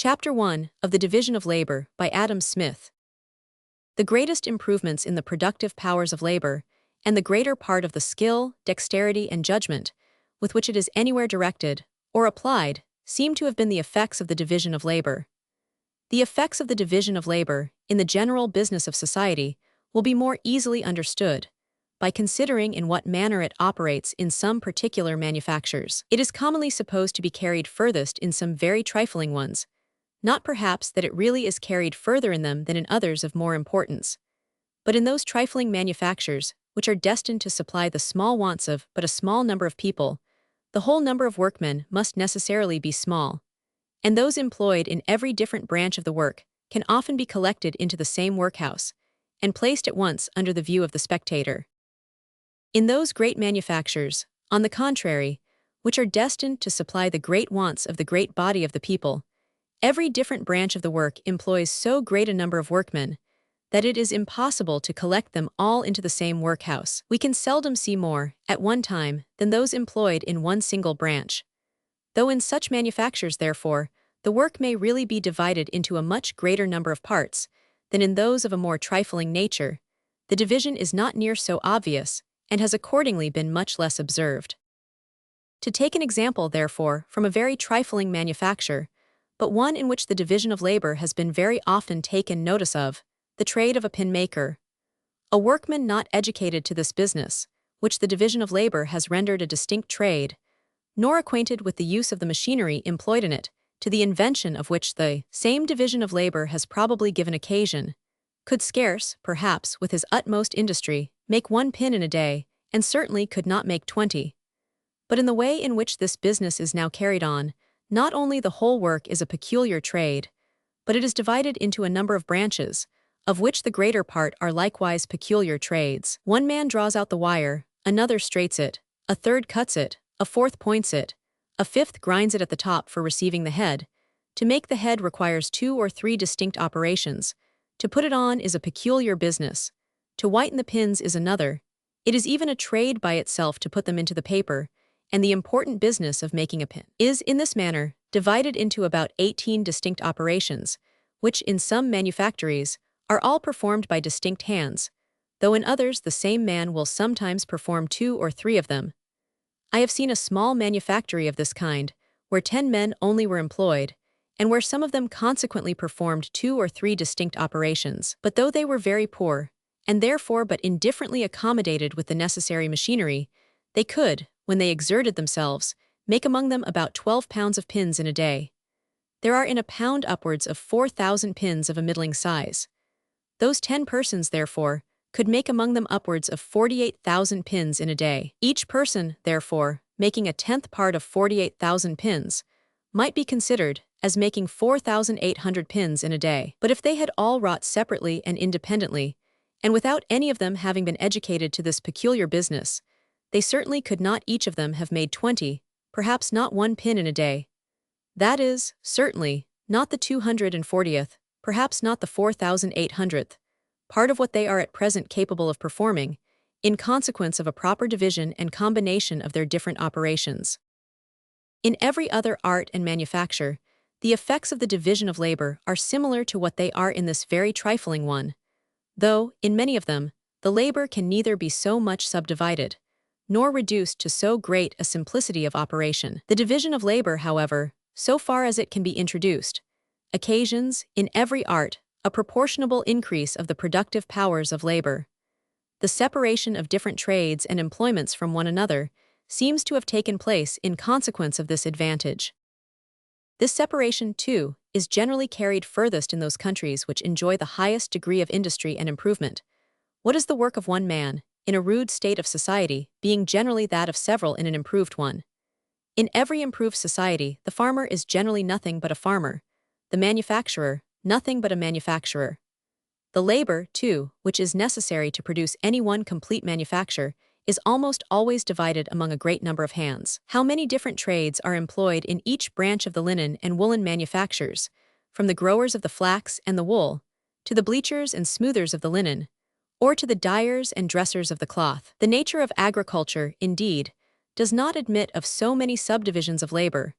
Chapter 1 of The Division of Labor by Adam Smith. The greatest improvements in the productive powers of labor, and the greater part of the skill, dexterity, and judgment with which it is anywhere directed or applied, seem to have been the effects of the division of labor. The effects of the division of labor in the general business of society will be more easily understood by considering in what manner it operates in some particular manufactures. It is commonly supposed to be carried furthest in some very trifling ones, not perhaps that it really is carried further in them than in others of more importance, but in those trifling manufactures which are destined to supply the small wants of but a small number of people, the whole number of workmen must necessarily be small, and those employed in every different branch of the work can often be collected into the same workhouse and placed at once under the view of the spectator. In those great manufactures, on the contrary, which are destined to supply the great wants of the great body of the people, every different branch of the work employs so great a number of workmen that it is impossible to collect them all into the same workhouse. We can seldom see more, at one time, than those employed in one single branch. Though in such manufactures, therefore, the work may really be divided into a much greater number of parts than in those of a more trifling nature, the division is not near so obvious, and has accordingly been much less observed. To take an example, therefore, from a very trifling manufacture, but one in which the division of labor has been very often taken notice of, the trade of a pin maker. A workman not educated to this business, which the division of labor has rendered a distinct trade, nor acquainted with the use of the machinery employed in it, to the invention of which the same division of labor has probably given occasion, could scarce, perhaps with his utmost industry, make 1 pin in a day, and certainly could not make 20. But in the way in which this business is now carried on, not only the whole work is a peculiar trade, but it is divided into a number of branches, of which the greater part are likewise peculiar trades. One man draws out the wire, another straights it, a third cuts it, a fourth points it, a fifth grinds it at the top for receiving the head. To make the head requires 2 or 3 distinct operations. To put it on is a peculiar business. To whiten the pins is another. It is even a trade by itself to put them into the paper, and the important business of making a pin is, in this manner, divided into about 18 distinct operations, which in some manufactories are all performed by distinct hands, though in others the same man will sometimes perform 2 or 3 of them. I have seen a small manufactory of this kind, where 10 men only were employed, and where some of them consequently performed 2 or 3 distinct operations. But though they were very poor, and therefore but indifferently accommodated with the necessary machinery, they could, when they exerted themselves, make among them about 12 pounds of pins in a day. There are in a pound upwards of 4,000 pins of a middling size. Those 10 persons, therefore, could make among them upwards of 48,000 pins in a day. Each person, therefore, making a 10th part of 48,000 pins, might be considered as making 4,800 pins in a day. But if they had all wrought separately and independently, and without any of them having been educated to this peculiar business, they certainly could not each of them have made 20, perhaps not 1 pin in a day. That is, certainly, not the 240th, perhaps not the 4,800th, part of what they are at present capable of performing, in consequence of a proper division and combination of their different operations. In every other art and manufacture, the effects of the division of labor are similar to what they are in this very trifling one, though, in many of them, the labor can neither be so much subdivided, nor reduced to so great a simplicity of operation. The division of labor, however, so far as it can be introduced, occasions, in every art, a proportionable increase of the productive powers of labor. The separation of different trades and employments from one another seems to have taken place in consequence of this advantage. This separation, too, is generally carried furthest in those countries which enjoy the highest degree of industry and improvement. What is the work of one man, in a rude state of society, being generally that of several in an improved one? In every improved society, the farmer is generally nothing but a farmer, the manufacturer, nothing but a manufacturer. The labor, too, which is necessary to produce any one complete manufacture, is almost always divided among a great number of hands. How many different trades are employed in each branch of the linen and woolen manufactures, from the growers of the flax and the wool, to the bleachers and smoothers of the linen, or to the dyers and dressers of the cloth. The nature of agriculture, indeed, does not admit of so many subdivisions of labor,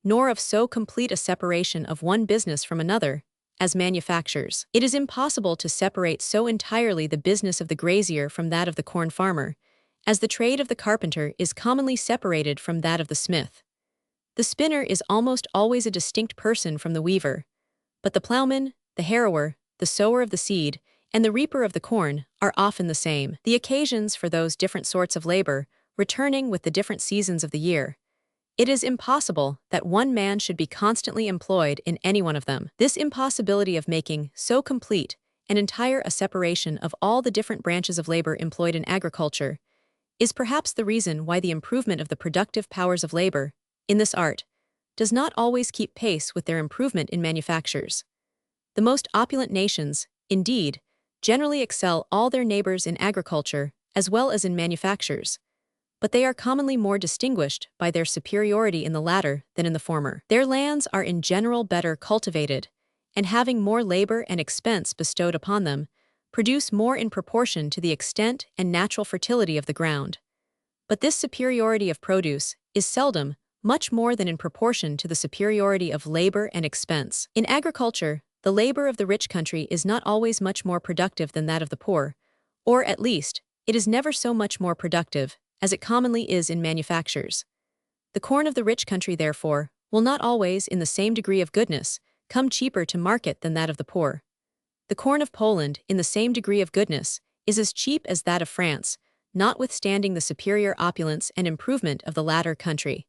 nor of so complete a separation of one business from another, as manufactures. It is impossible to separate so entirely the business of the grazier from that of the corn farmer, as the trade of the carpenter is commonly separated from that of the smith. The spinner is almost always a distinct person from the weaver, but the plowman, the harrower, the sower of the seed, and the reaper of the corn are often the same. The occasions for those different sorts of labor, returning with the different seasons of the year. It is impossible that one man should be constantly employed in any one of them. This impossibility of making so complete and entire a separation of all the different branches of labor employed in agriculture is perhaps the reason why the improvement of the productive powers of labor, in this art, does not always keep pace with their improvement in manufactures. The most opulent nations, indeed, generally excel all their neighbors in agriculture as well as in manufactures, but they are commonly more distinguished by their superiority in the latter than in the former. Their lands are in general better cultivated, and having more labor and expense bestowed upon them, produce more in proportion to the extent and natural fertility of the ground. But this superiority of produce is seldom much more than in proportion to the superiority of labor and expense. In agriculture, the labor of the rich country is not always much more productive than that of the poor, or at least, it is never so much more productive as it commonly is in manufactures. The corn of the rich country, therefore, will not always, in the same degree of goodness, come cheaper to market than that of the poor. The corn of Poland, in the same degree of goodness, is as cheap as that of France, notwithstanding the superior opulence and improvement of the latter country.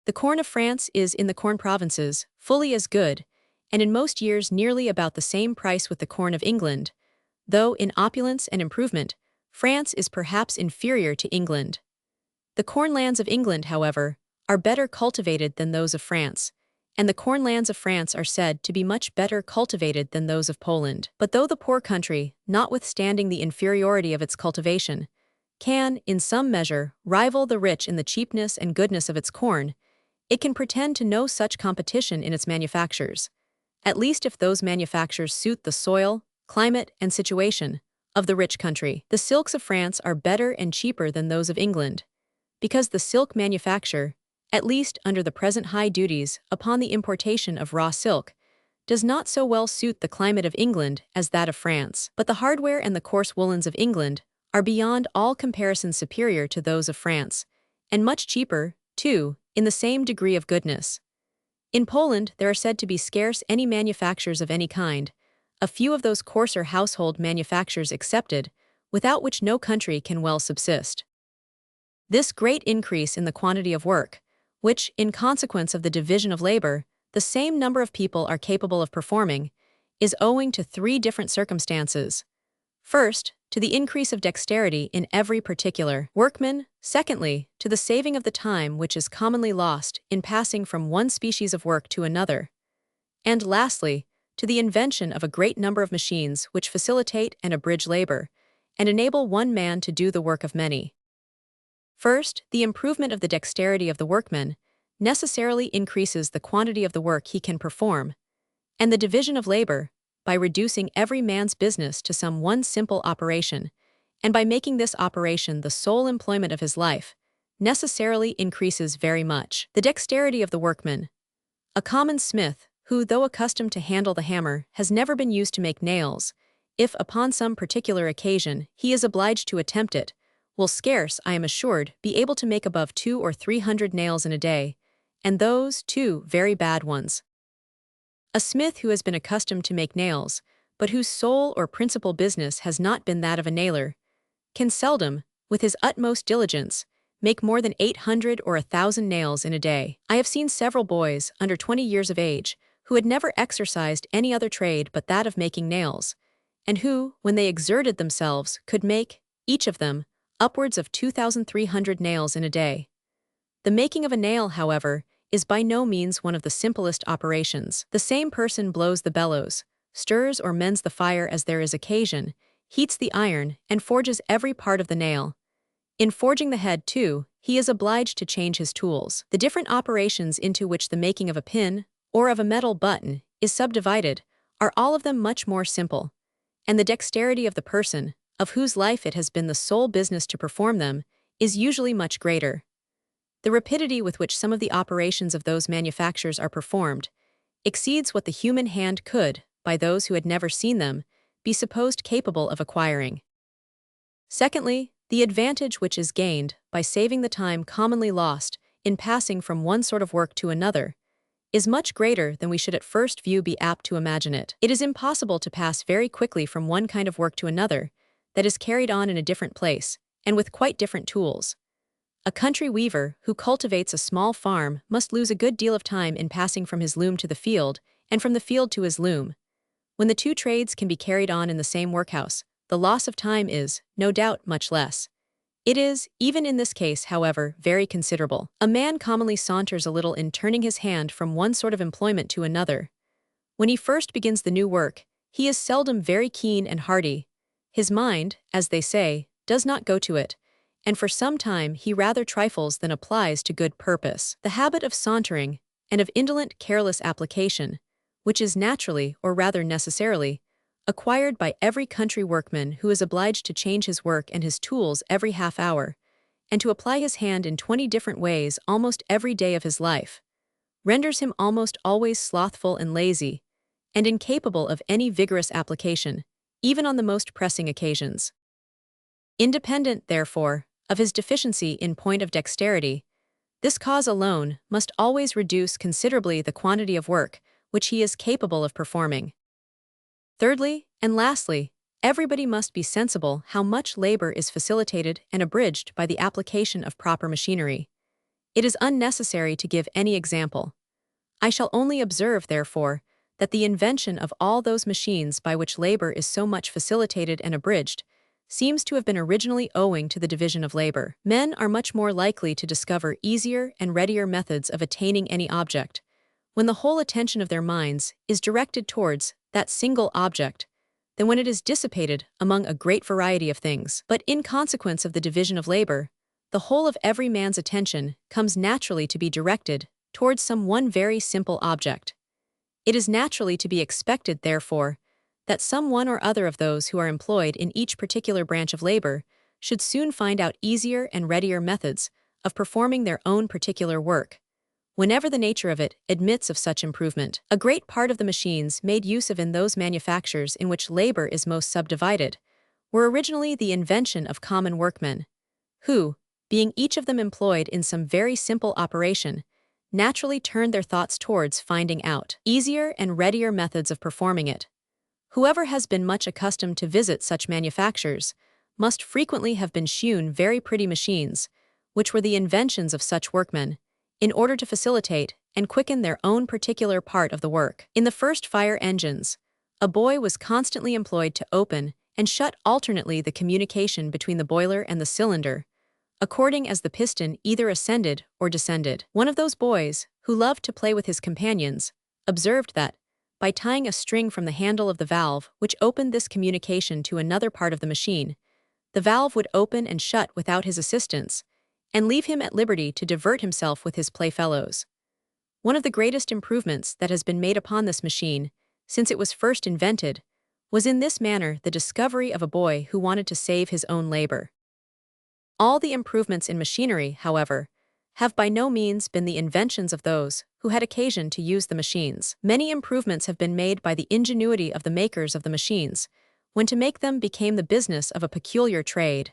The corn of France is, in the corn provinces, fully as good, and in most years nearly about the same price with the corn of England, though in opulence and improvement, France is perhaps inferior to England. The cornlands of England, however, are better cultivated than those of France, and the cornlands of France are said to be much better cultivated than those of Poland. But though the poor country, notwithstanding the inferiority of its cultivation, can, in some measure, rival the rich in the cheapness and goodness of its corn, it can pretend to no such competition in its manufactures, at least if those manufactures suit the soil, climate, and situation of the rich country. The silks of France are better and cheaper than those of England, because the silk manufacture, at least under the present high duties upon the importation of raw silk, does not so well suit the climate of England as that of France. But the hardware and the coarse woolens of England are beyond all comparison superior to those of France, and much cheaper, too, in the same degree of goodness. In Poland there are said to be scarce any manufactures of any kind, a few of those coarser household manufactures excepted, without which no country can well subsist. This great increase in the quantity of work, which, in consequence of the division of labor, the same number of people are capable of performing, is owing to three different circumstances. First, to the increase of dexterity in every particular workman; secondly, to the saving of the time which is commonly lost in passing from one species of work to another; and lastly, to the invention of a great number of machines which facilitate and abridge labor, and enable one man to do the work of many. First, the improvement of the dexterity of the workman necessarily increases the quantity of the work he can perform, and the division of labor, by reducing every man's business to some one simple operation, and by making this operation the sole employment of his life, necessarily increases very much the dexterity of the workman. A common smith, who, though accustomed to handle the hammer, has never been used to make nails, if upon some particular occasion he is obliged to attempt it, will scarce, I am assured, be able to make above 200 or 300 nails in a day, and those, too, very bad ones. A smith who has been accustomed to make nails, but whose sole or principal business has not been that of a nailer, can seldom, with his utmost diligence, make more than 800 or 1,000 nails in a day. I have seen several boys, under 20 years of age, who had never exercised any other trade but that of making nails, and who, when they exerted themselves, could make, each of them, upwards of 2,300 nails in a day. The making of a nail, however, is by no means one of the simplest operations. The same person blows the bellows, stirs or mends the fire as there is occasion, heats the iron, and forges every part of the nail. In forging the head, too, he is obliged to change his tools. The different operations into which the making of a pin, or of a metal button, is subdivided, are all of them much more simple, and the dexterity of the person, of whose life it has been the sole business to perform them, is usually much greater. The rapidity with which some of the operations of those manufactures are performed exceeds what the human hand could, by those who had never seen them, be supposed capable of acquiring. Secondly, the advantage which is gained by saving the time commonly lost in passing from one sort of work to another is much greater than we should at first view be apt to imagine it. It is impossible to pass very quickly from one kind of work to another that is carried on in a different place, and with quite different tools. A country weaver who cultivates a small farm must lose a good deal of time in passing from his loom to the field, and from the field to his loom. When the two trades can be carried on in the same workhouse, the loss of time is, no doubt, much less. It is, even in this case, however, very considerable. A man commonly saunters a little in turning his hand from one sort of employment to another. When he first begins the new work, he is seldom very keen and hearty. His mind, as they say, does not go to it, and for some time he rather trifles than applies to good purpose. The habit of sauntering, and of indolent, careless application, which is naturally, or rather necessarily, acquired by every country workman who is obliged to change his work and his tools every half hour, and to apply his hand in 20 different ways almost every day of his life, renders him almost always slothful and lazy, and incapable of any vigorous application, even on the most pressing occasions. Independent, therefore, of his deficiency in point of dexterity, this cause alone must always reduce considerably the quantity of work which he is capable of performing. Thirdly, and lastly, everybody must be sensible how much labor is facilitated and abridged by the application of proper machinery. It is unnecessary to give any example. I shall only observe, therefore, that the invention of all those machines by which labor is so much facilitated and abridged seems to have been originally owing to the division of labor. Men are much more likely to discover easier and readier methods of attaining any object, when the whole attention of their minds is directed towards that single object, than when it is dissipated among a great variety of things. But in consequence of the division of labor, the whole of every man's attention comes naturally to be directed towards some one very simple object. It is naturally to be expected, therefore, that some one or other of those who are employed in each particular branch of labor should soon find out easier and readier methods of performing their own particular work, whenever the nature of it admits of such improvement. A great part of the machines made use of in those manufactures in which labor is most subdivided were originally the invention of common workmen, who, being each of them employed in some very simple operation, naturally turned their thoughts towards finding out easier and readier methods of performing it. Whoever has been much accustomed to visit such manufactures must frequently have been shewn very pretty machines, which were the inventions of such workmen, in order to facilitate and quicken their own particular part of the work. In the first fire engines, a boy was constantly employed to open and shut alternately the communication between the boiler and the cylinder, according as the piston either ascended or descended. One of those boys, who loved to play with his companions, observed that, by tying a string from the handle of the valve which opened this communication to another part of the machine, the valve would open and shut without his assistance, and leave him at liberty to divert himself with his playfellows. One of the greatest improvements that has been made upon this machine, since it was first invented, was in this manner the discovery of a boy who wanted to save his own labor. All the improvements in machinery, however, have by no means been the inventions of those who had occasion to use the machines. Many improvements have been made by the ingenuity of the makers of the machines, when to make them became the business of a peculiar trade,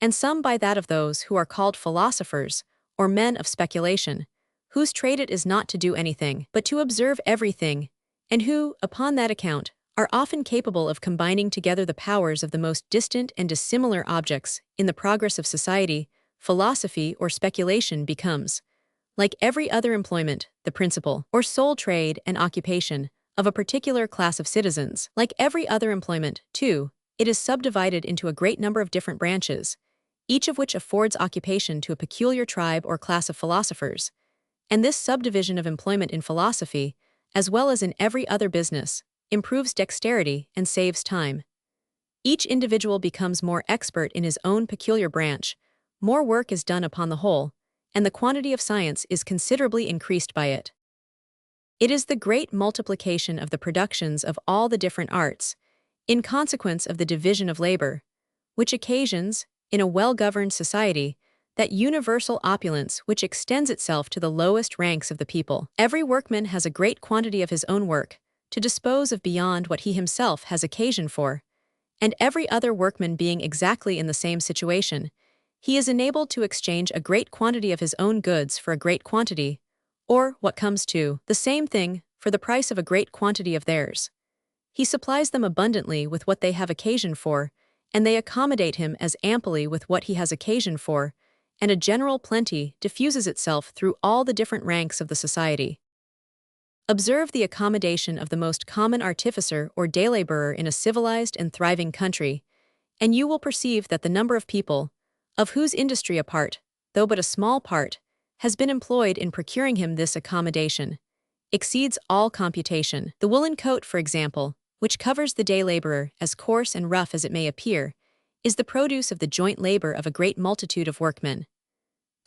and some by that of those who are called philosophers, or men of speculation, whose trade it is not to do anything, but to observe everything, and who, upon that account, are often capable of combining together the powers of the most distant and dissimilar objects. In the progress of society, philosophy or speculation becomes, like every other employment, the principal, or sole trade and occupation of a particular class of citizens. Like every other employment, too, it is subdivided into a great number of different branches, each of which affords occupation to a peculiar tribe or class of philosophers, and this subdivision of employment in philosophy, as well as in every other business, improves dexterity and saves time. Each individual becomes more expert in his own peculiar branch, more work is done upon the whole, and the quantity of science is considerably increased by it. It is the great multiplication of the productions of all the different arts, in consequence of the division of labor, which occasions, in a well-governed society, that universal opulence which extends itself to the lowest ranks of the people. Every workman has a great quantity of his own work, to dispose of beyond what he himself has occasion for, and every other workman being exactly in the same situation, he is enabled to exchange a great quantity of his own goods for a great quantity, or, what comes to the same thing, for the price of a great quantity of theirs. He supplies them abundantly with what they have occasion for, and they accommodate him as amply with what he has occasion for, and a general plenty diffuses itself through all the different ranks of the society. Observe the accommodation of the most common artificer or day laborer in a civilized and thriving country, and you will perceive that the number of people, of whose industry a part, though but a small part, has been employed in procuring him this accommodation, exceeds all computation. The woolen coat, for example, which covers the day laborer, as coarse and rough as it may appear, is the produce of the joint labor of a great multitude of workmen.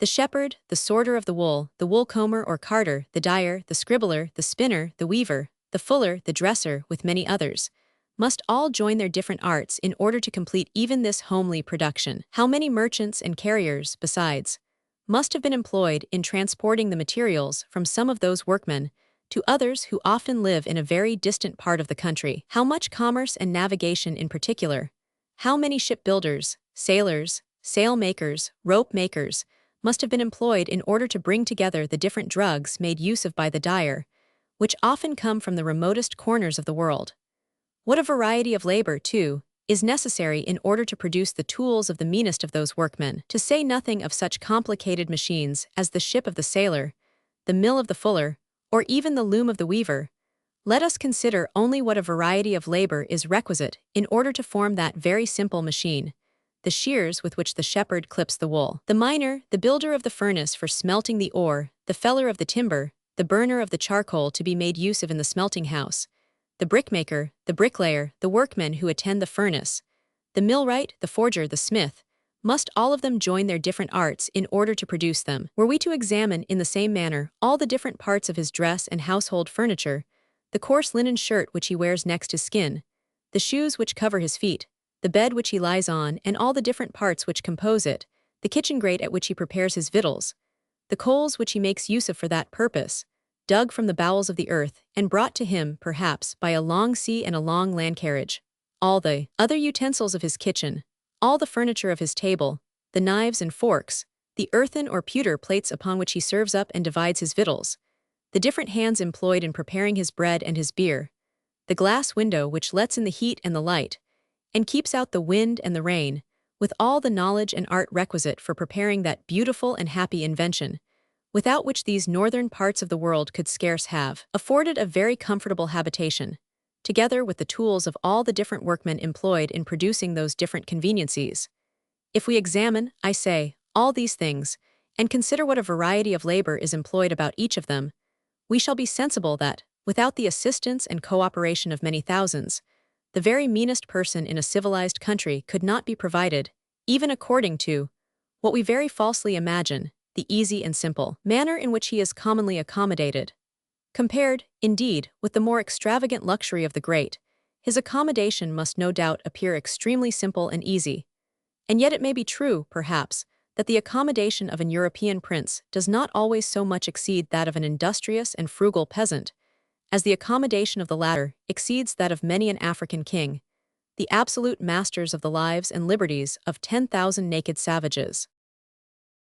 The shepherd, the sorter of the wool comber or carter, the dyer, the scribbler, the spinner, the weaver, the fuller, the dresser, with many others, must all join their different arts in order to complete even this homely production. How many merchants and carriers, besides, must have been employed in transporting the materials from some of those workmen to others who often live in a very distant part of the country? How much commerce and navigation in particular, how many shipbuilders, sailors, sail makers, rope makers, must have been employed in order to bring together the different drugs made use of by the dyer, which often come from the remotest corners of the world. What a variety of labor, too, is necessary in order to produce the tools of the meanest of those workmen, to say nothing of such complicated machines as the ship of the sailor, the mill of the fuller, or even the loom of the weaver. Let us consider only what a variety of labor is requisite in order to form that very simple machine, the shears with which the shepherd clips the wool. The miner, the builder of the furnace for smelting the ore, the feller of the timber, the burner of the charcoal to be made use of in the smelting house, the brickmaker, the bricklayer, the workmen who attend the furnace, the millwright, the forger, the smith, must all of them join their different arts in order to produce them. Were we to examine in the same manner all the different parts of his dress and household furniture, the coarse linen shirt which he wears next his skin, the shoes which cover his feet, the bed which he lies on, and all the different parts which compose it, the kitchen grate at which he prepares his victuals, the coals which he makes use of for that purpose, dug from the bowels of the earth, and brought to him, perhaps, by a long sea and a long land carriage, all the other utensils of his kitchen, all the furniture of his table, the knives and forks, the earthen or pewter plates upon which he serves up and divides his victuals, the different hands employed in preparing his bread and his beer, the glass window which lets in the heat and the light, and keeps out the wind and the rain, with all the knowledge and art requisite for preparing that beautiful and happy invention, without which these northern parts of the world could scarce have afforded a very comfortable habitation, together with the tools of all the different workmen employed in producing those different conveniencies. If we examine, I say, all these things, and consider what a variety of labor is employed about each of them, we shall be sensible that, without the assistance and cooperation of many thousands, the very meanest person in a civilized country could not be provided, even according to what we very falsely imagine, the easy and simple manner in which he is commonly accommodated. Compared, indeed, with the more extravagant luxury of the great, his accommodation must no doubt appear extremely simple and easy. And yet it may be true, perhaps, that the accommodation of an European prince does not always so much exceed that of an industrious and frugal peasant, as the accommodation of the latter exceeds that of many an African king, the absolute masters of the lives and liberties of 10,000 naked savages.